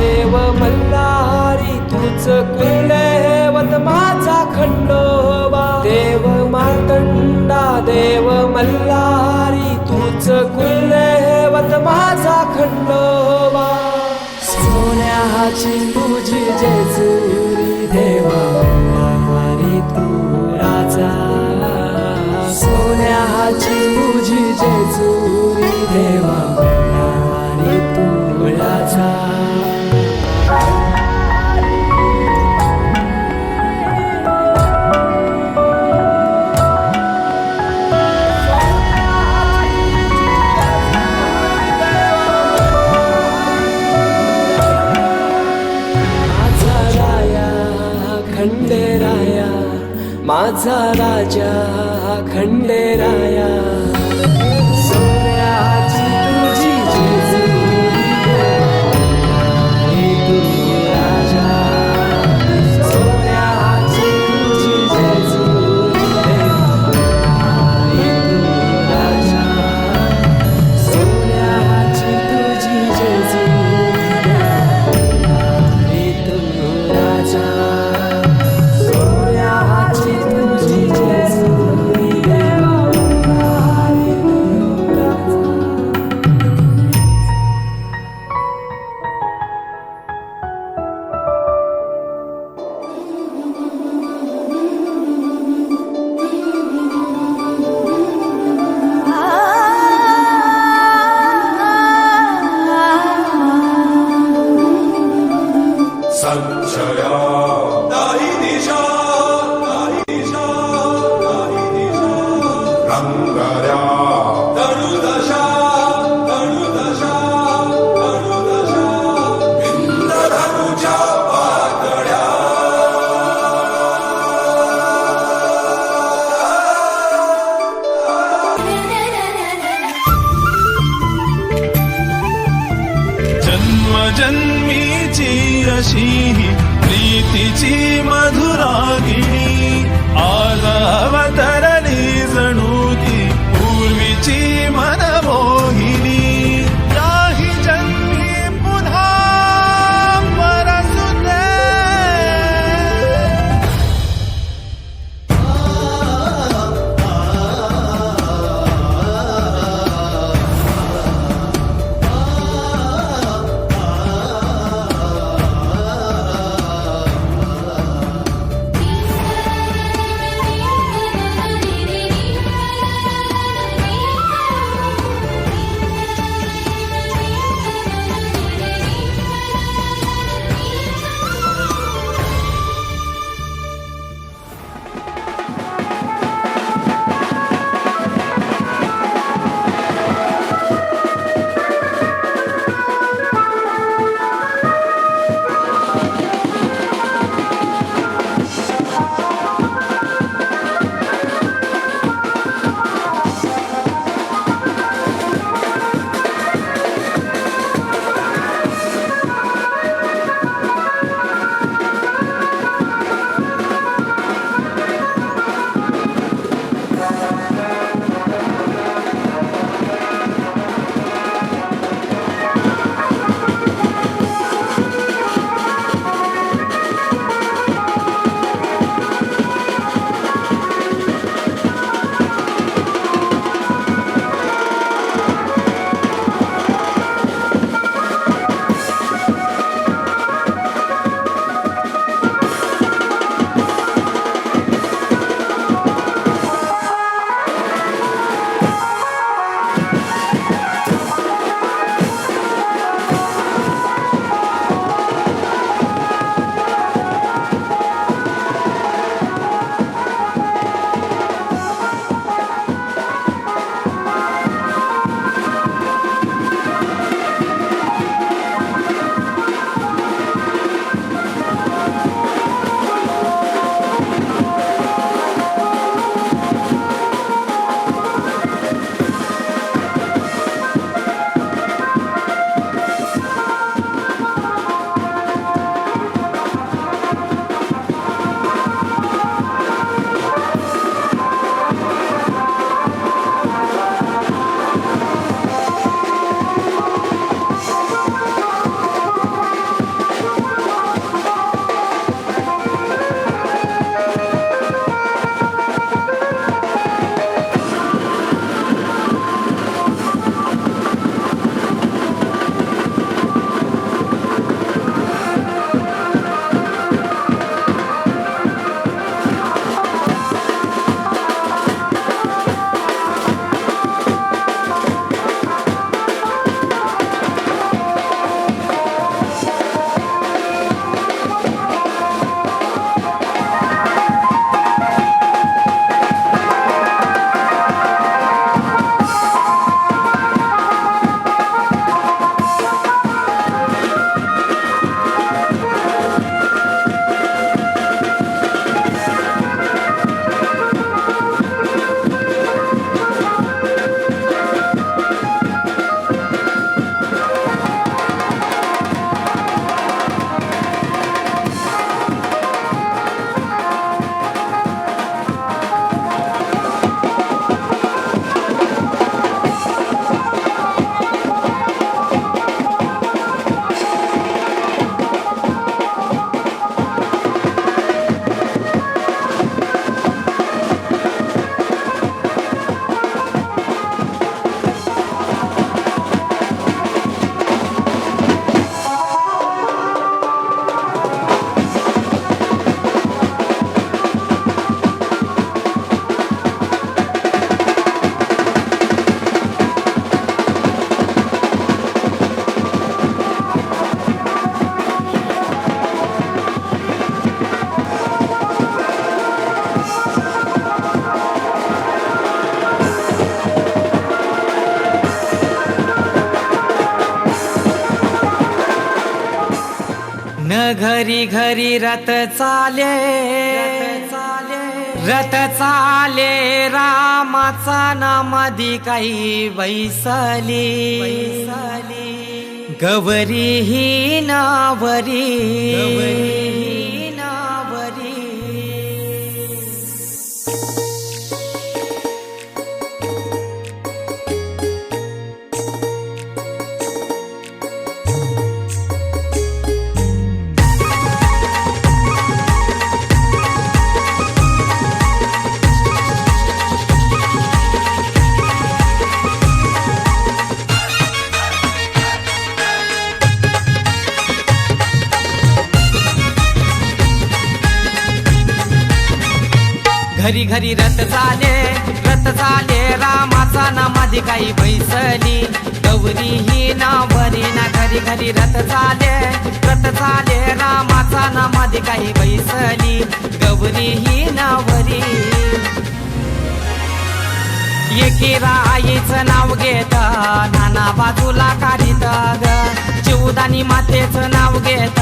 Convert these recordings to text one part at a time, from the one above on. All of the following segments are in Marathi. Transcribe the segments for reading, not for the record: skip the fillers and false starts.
देव मल्हारी तूच कुलदैवत माझा खंडोबा. देव मार्तंडा देव मल्हारी तूच कुलदैवत माझा खंडोबा. सोन्याची तुझी जेजुरी देवा मल्हारी तू राजा. सोन्याची तुझी जेजुरी देवा मल्हारी तू राजा. खंडेराया माझा राजा खंडेराया. सोन्याची तुझी जेजुरी मल्हारी तू राजा. सोन्याची तुझी जेजुरी मल्हारी तू राजा. सोन्याची तुझी जेजुरी मल्हारी तू राजा. संशया नाही दिशा नाही दिशा नाही दिशा. रंगऱ्या तणुदशा तणुदशा तणुदशा. इंद्रधनुच्या पातळ्या जन्मजन्मीची अशी प्रीतीची मधुरागिणी. आज अवतरली जणू ती पूर्वीची मनमोहिनी. याही जन्मी पुन्हा परसू दे. घरी घरी रथ चाले रथ चाले रामाचा नामादी काही बैसली गवरी ही नावरी घरी घरी रथ चाले रामाचा नामादी काही बैसली गौरी ही नावरी ना घरी घरी रथ चाले रामाचा नामादी काही बैसली गौरी ही नावरी एकीरा आईचं नाव घेत नाना बाजूला काढीत ग चिवदानी मातेचं नाव घेत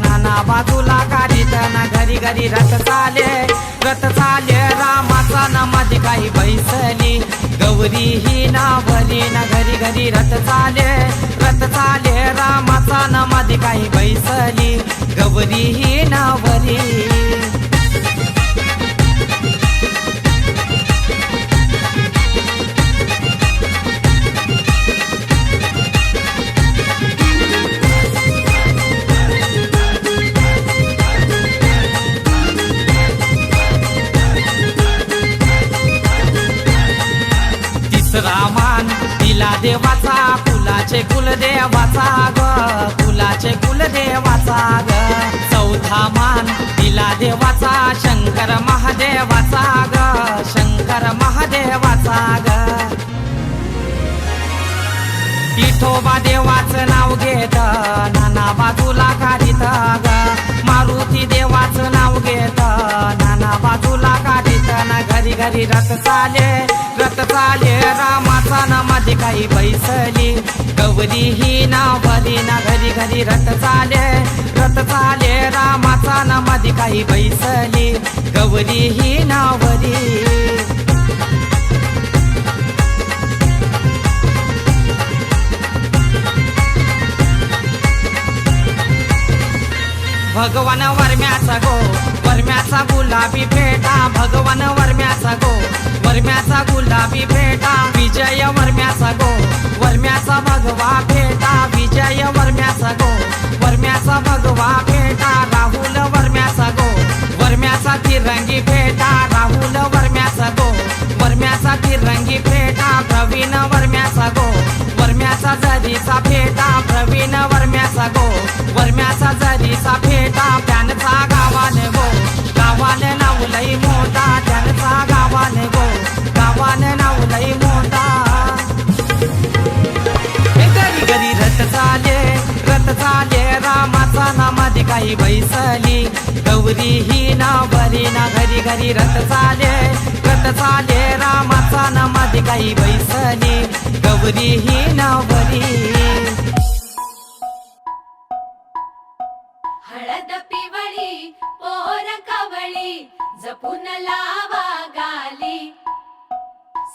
नाना बाजूला काढीत ना घरी घरी रथ चाले रामाचा नामादी काही बैसली गौरी ही नावली ना घरी घरी रथ चाले रामाचा नामादी काही बैसली गौरी ही नावली रामान तिला देवाचा कुलाचे कुलदेवाचा ग कुलाचे कुलदेवाचा ग चौथा मान तिला देवाचा शंकर महादेवाचा ग शंकर महादेवाचा ग विठोबा देवाचं नाव घेत नाना बाजूला काढीत ग मारुती देवाचं नाव घेत नाना बाजूला काढीत ना घरी घरी रथ चाले रामाचा नामादी काही बैसली गौरी ही नावली ना घरी घरी रथ चाले रामाचा नामादी काही बैसली गौरी ही नावली भगवान वर्म्याचा गुलाबी फेटा भगवान वर्म्याचा गुलाबी फेटा विजय वर्म्याचा भगवा फेटा विजय वर्म्याचा भगवा फेटा राहुल वर्म्याचा तिरंगी फेटा राहुल वर्म्याचा तिरंगी फेटा प्रवीण वर्म्याचा जरीचा फेटा प्रवीण वर्म्याचा जरीचा फेटा त्यांचा गावाने नावलई मोठा त्यांचा गावाने नावलई मोठा घरी घरी रथ चाले रामाचा नामादी काही बैसली गौरी ही नावरी ना घरी घरी रथ चाले रामाचा नामादी काही बैसली गौरी ही नावरी हळद पिवळी पोर कवळी जपून लावा गाली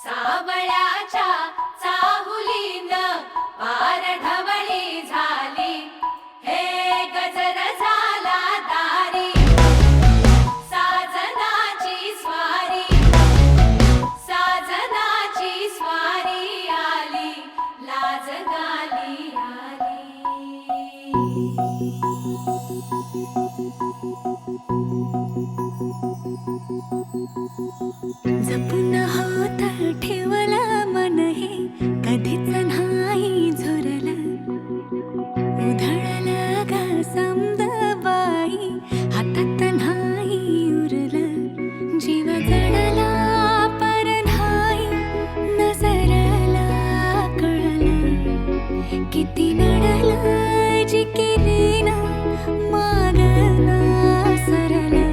सावळ्याच्या चाहुलीन पार ढवळी झाली हे गजर झाला दारी साजनाची स्वारी आली लाज गाली आली जपून होत ठेवला मन हे कधीच नाही झुरला उधळला गा समद बाई हातात नाही उरला जीव जडला पर नाही नजरला कळला किती नडला जी केली ना मागना सरला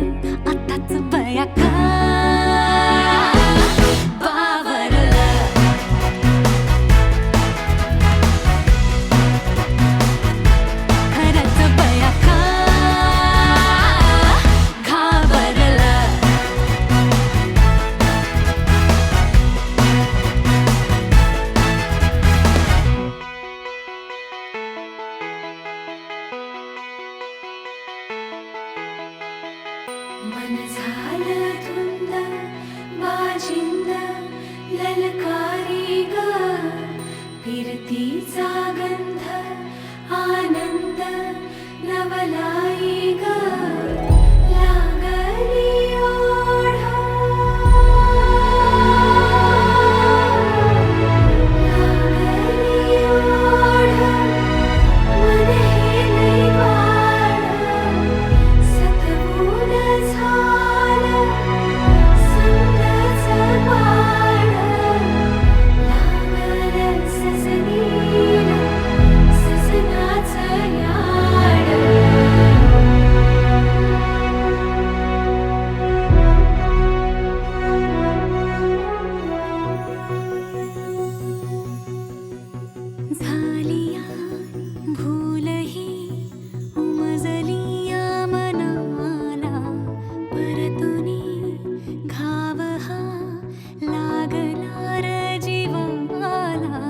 मन झालं धुंद बाजिंद ललकारी ग फिरतीचा गंध आनंद नवलाई ग लागली ओढ लागली ओढ मन हेले वाढ सतबून झालं समजाचं बाळ लागलं सजनीला सजनाचं याड झालिया भूलही उमजलिया मनाला परतुनी घाव हा लागला र जीवाला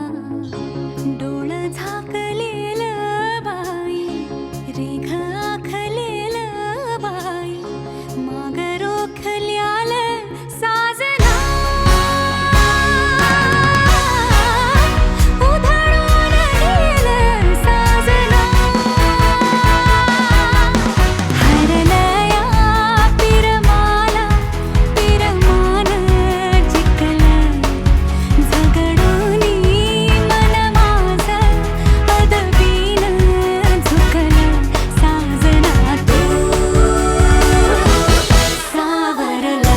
डोळ झाकलेलं बाई रेघ आखलेलं बाई माग रोखल्याल साजना उधळून गेलं साजना हरलया पिरमाला पिरमान जिंकलं झगडूनी मन माझं पदवीनं झुकलं साजना तू सावरलं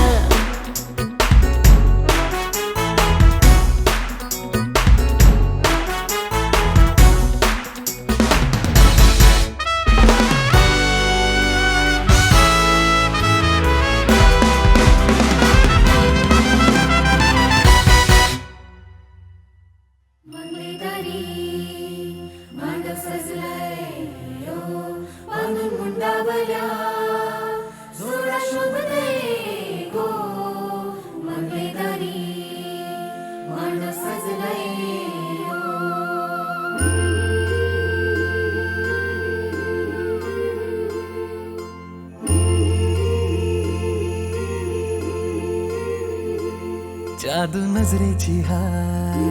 मंगलेदारी मांडव सजलाय बांधून मुंडावल्या जोडा शोभतय गो मंगलेदारी मांडव सजलाय जादू नजरेची हाय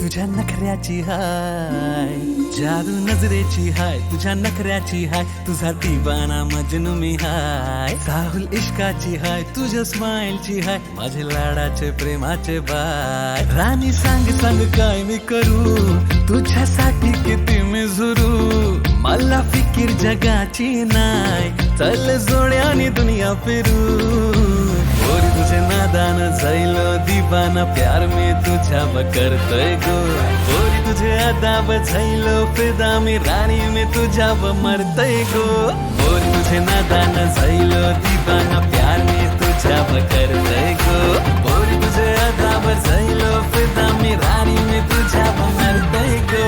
तुझ्या नखऱ्याची हाय जादू नजरेची हाय तुझ्या नखऱ्याची हाय तुझा दिवाना मजनू मी हाय साहुल इश्काची हाय तुझ्या स्माइलची हाय माझे लाडाचे प्रेमाचे बाय राणी सांग सांग काय मी करू तुझ्यासाठी किती मी झुरू मला फिकीर जगाची नाय चल जोड्याने दुनिया फिरू गोरी तुझे नादान जायलो दिवाना प्यार में तुझ्या करतोय गो गोरी तुझे अदाब जायलो फिदा मी राणी में तुझ्या मरतोय गो गोरी तुझे नादान जायलो दिवाना प्यार में तुझ्या करतोय गो गोरी तुझे अदाब जायलो फिदा मी राणी में तुझ्या मरतोय गो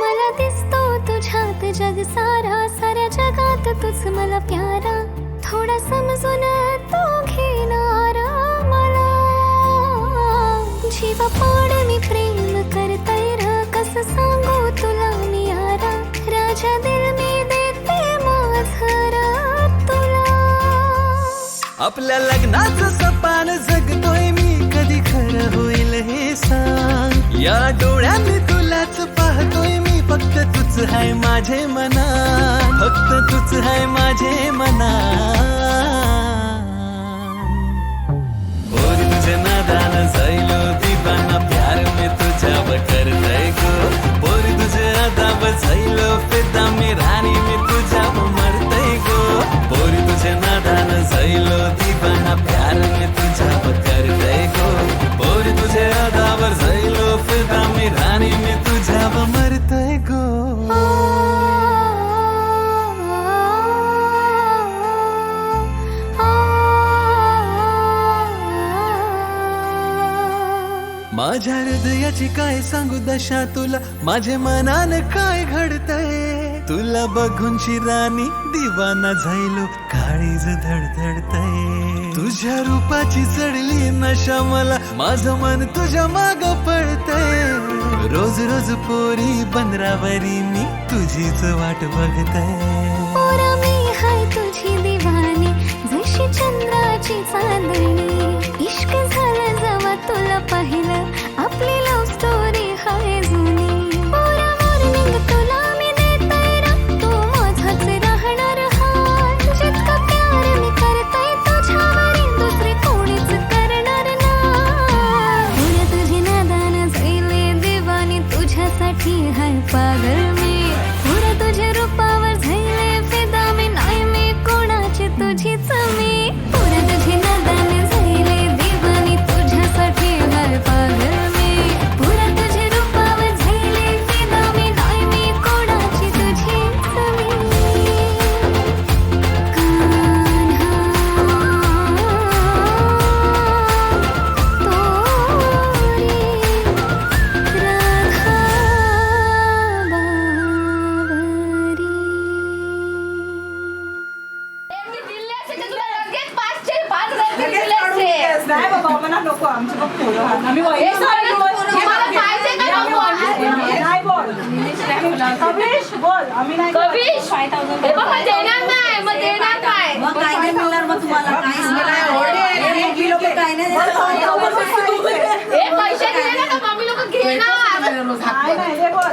मला दिसतो तुझ्यात जग सारा साऱ्या जगात तुझ मला प्यारा थोडा समजून तो घेणारा मला जीवा पाड मी प्रेम करतय र कस सांगू तुला मी यारा राजा दिल मी देते माझं र तुला आपल्या लग्नाचं सपान जगतोय मी कधी खरं होईल हे सांग या डोळ्यांनी तुलाच पाहतोय मी फक्त तूच हाय माझे मना फक्त तूच हाय माझे मना गोरी तुझे नादान जायलो दिवाना प्यार में तुझ्या करतय गो गोरी तुझे अदाब जायलो फिदा मी राणी में तुझ्या मरतय गो गोरी तुझे नादान जायलो दिवाना प्यार में तुझ्या करतय गो गोरी तुझे अदाब जायलो फिदा मी राणी में तुझ्या मरतय गो आ माझ्या हृदयाची काय सांगू दशा तुला, माझे मनान काय घडतंय. तुला बघून शिरानी दिवाना झायलो, काळीज धडधडतय. तुझ्या रूपाची चढली नशा मला, माझं मन तुझ्या माग पळतय. रोज रोज पोरी बनरावरी मी तुझीच वाट बघतय. पोरा मी हाय तुझी दिवानी, जशी चंद्राची चांदणी. इश्क झाला जेव्हा तुला पाहिलं, आपली लव्ह स्टोरी हाय जुनी. पोरा मॉर्निंग तुला मी देतय ना, तू माझाच राहणार हाय. जितका प्यार मी करतय तुझ्यावरी, दुसरे कोणीच करणार नाही. पोरा तुझी नादान झाले दिवानी, तुझ्यासाठी हाय पागल मी. पोरा तुझ्या रूपावर झाले फिदा मी, नाही मी कोणाची तुझीच मी. पोरा तुझी नादान झाले दिवानी, तुझ्यासाठी हाय पागल मी. पोरा तुझ्या रूपावर झाले फिदा मी, नाही मी कोणाची तुझीच मी. कान्हा तोरी राधा नाही बाबा आम्हाला नको, आमचे बघ पोरं हा. आम्ही वहिनी नाही बोल. नाही बोल. कविश बोल, आम्ही नाही बोल. कविश, 5,000 हे बघा देणार नाही, मग देणार काय? मग काय नाही मिळणार मग तुम्हाला काहीच नाही. एक किलो पे काय नाही हे पैसे दिले ना तर मम्मी लोक घेणार. नाही नाही हे बोल.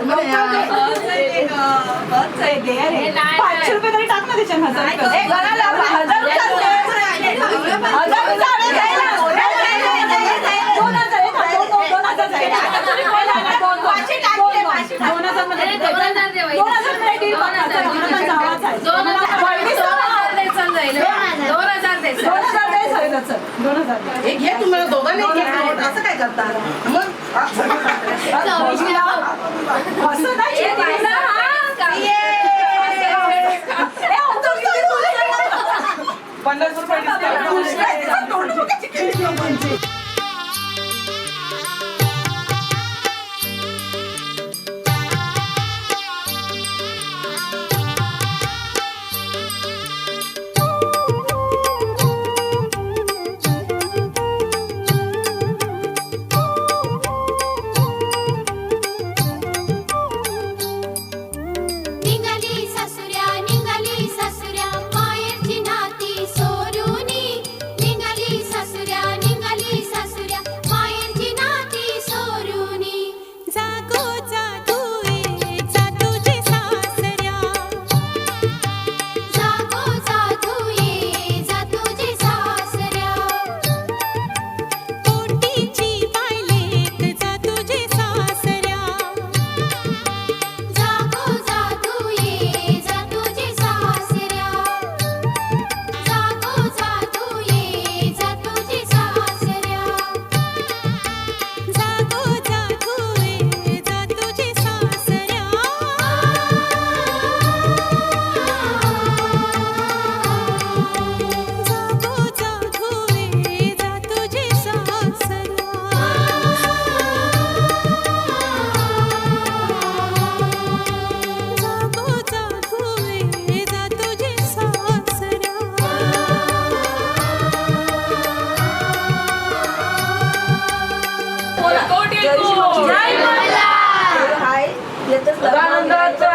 दे रे. 500 रुपये तरी टाक ना त्याच्यात. 1000 रुपये. 1000 रुपये. 1000 घे तुम्हाला दोघांनी असं काय करता मग असं नाही. निघाली सासुऱ्या, निघाली सासुऱ्या, मायेची नाती सोडूनी. निघाली सासुऱ्या, निघाली सासुऱ्या, मायेची नाती सोडूनी. जागो जादू ये जादूची सासऱ्या. जागो जादू ये जादूची सासऱ्या. पोटीची पायलेक जादूची सासऱ्या. जागो जादू ये जादूची सासऱ्या. जागो जादू ये जादूची सासऱ्या. जागो जादू ये जादूची सासऱ्या. जागो जादू ये जादूची सासऱ्या. जागो जादू ये जादूची सासऱ्या. कोटी कोटी. हाय येतच आनंदाचा.